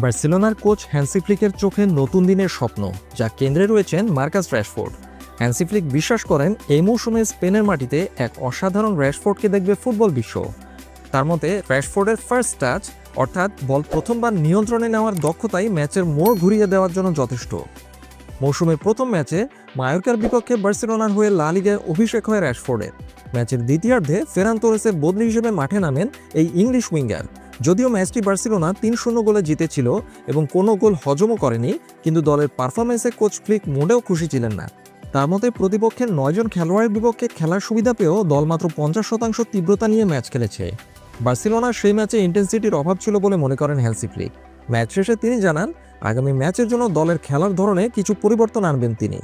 বার্সেলোনার coach Hansi ফ্লিকের চোখে নতুন দিনের স্বপ্ন, যা কেন্দ্রে রয়েছেন মার্কাস র্যাশফোর্ড। হ্যান্সি ফ্লিক বিশ্বাস করেন এই মৌসুমে স্পেনের মাটিতে এক অসাধারণ র্যাশফোর্ডকে দেখবে ফুটবল বিশ্ব। তার মতে র্যাশফোর্ডের ফার্স্ট টাচ অর্থাৎ বল প্রথমবার নিয়ন্ত্রণে নেওয়ার দক্ষতাই ম্যাচের মোড় ঘুরিয়ে দেওয়ার জন্য যথেষ্ট। মৌসুমের প্রথম ম্যাচে মায়োর্কার বিপক্ষে বার্সেলোনার হয়ে লা লিগায় অভিষেক হয় র্যাশফোর্ডের। ম্যাচের দ্বিতীয়ার্ধে ফেরান তোরেসের বদলি হিসেবে মাঠে নামেন এই ইংলিশ উইঙ্গার। যদিও ম্যাচটি বার্সেলোনা ৩-০ গোলে জিতেছিল এবং কোনো গোল হজমও করেনি, কিন্তু দলের পারফরমেন্সে কোচ ফ্লিক মোটেও খুশি ছিলেন না। তার মতে প্রতিপক্ষের ৯ জন খেলোয়াড়ের বিপক্ষে খেলার সুবিধা পেয়েও দল মাত্র ৫০% তীব্রতা নিয়ে ম্যাচ খেলেছে। বার্সেলোনার সেই ম্যাচে ইন্টেন্সিটির অভাব ছিল বলে মনে করেন হ্যান্সি ফ্লিক। ম্যাচ শেষে তিনি জানান আগামী ম্যাচের জন্য দলের খেলার ধরনে কিছু পরিবর্তন আনবেন তিনি।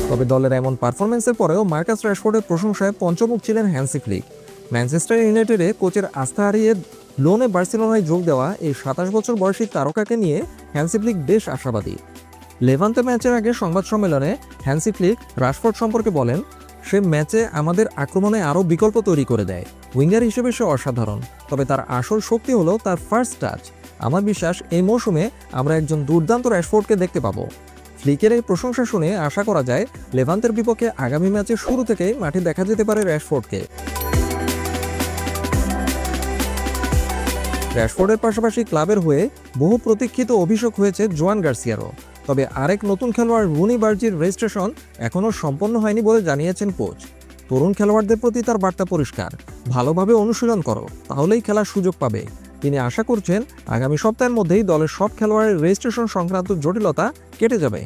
তবে দলের এমন পারফরমেন্সের পরেও মার্কাস র্যাশফোর্ডের প্রশংসায় পঞ্চমুখ ছিলেন হ্যান্সি ফ্লিক। ম্যানচেস্টার ইউনাইটেডে কোচের আস্থা হারিয়ে লোনে বার্সেলোনায় যোগ দেওয়া এই ২৭ বছর বয়সী তারকাকে নিয়ে হ্যান্সি ফ্লিক বেশ আশাবাদী। লেভান্তে ম্যাচের আগে সংবাদ সম্মেলনে হ্যান্সি ফ্লিক রাশফোর্ড সম্পর্কে বলেন, সে ম্যাচে আমাদের আক্রমণে আরও বিকল্প তৈরি করে দেয়। উইঙ্গার হিসেবে সে অসাধারণ, তবে তার আসল শক্তি হলো তার ফার্স্ট টাচ। আমার বিশ্বাস এই মৌসুমে আমরা একজন দুর্দান্ত র্যাশফোর্ডকে দেখতে পাবো। ফ্লিকের এই প্রশংসা শুনে আশা করা যায় লেভান্তের বিপক্ষে আগামী ম্যাচের শুরু থেকেই মাঠে দেখা যেতে পারে র্যাশফোর্ডকে। র্যাশফোর্ডের পাশাপাশি ক্লাবের হয়ে বহু প্রতীক্ষিত অভিষেক হয়েছে জোয়ান গার্সিয়ারও। তবে আরেক নতুন খেলোয়াড় রুনি বার্জির রেজিস্ট্রেশন এখনও সম্পন্ন হয়নি বলে জানিয়েছেন কোচ। তরুণ খেলোয়াড়দের প্রতি তার বার্তা পরিষ্কার, ভালোভাবে অনুশীলন করো, তাহলেই খেলার সুযোগ পাবে। তিনি আশা করছেন আগামী সপ্তাহের মধ্যেই দলের সব খেলোয়াড়ের রেজিস্ট্রেশন সংক্রান্ত জটিলতা কেটে যাবে।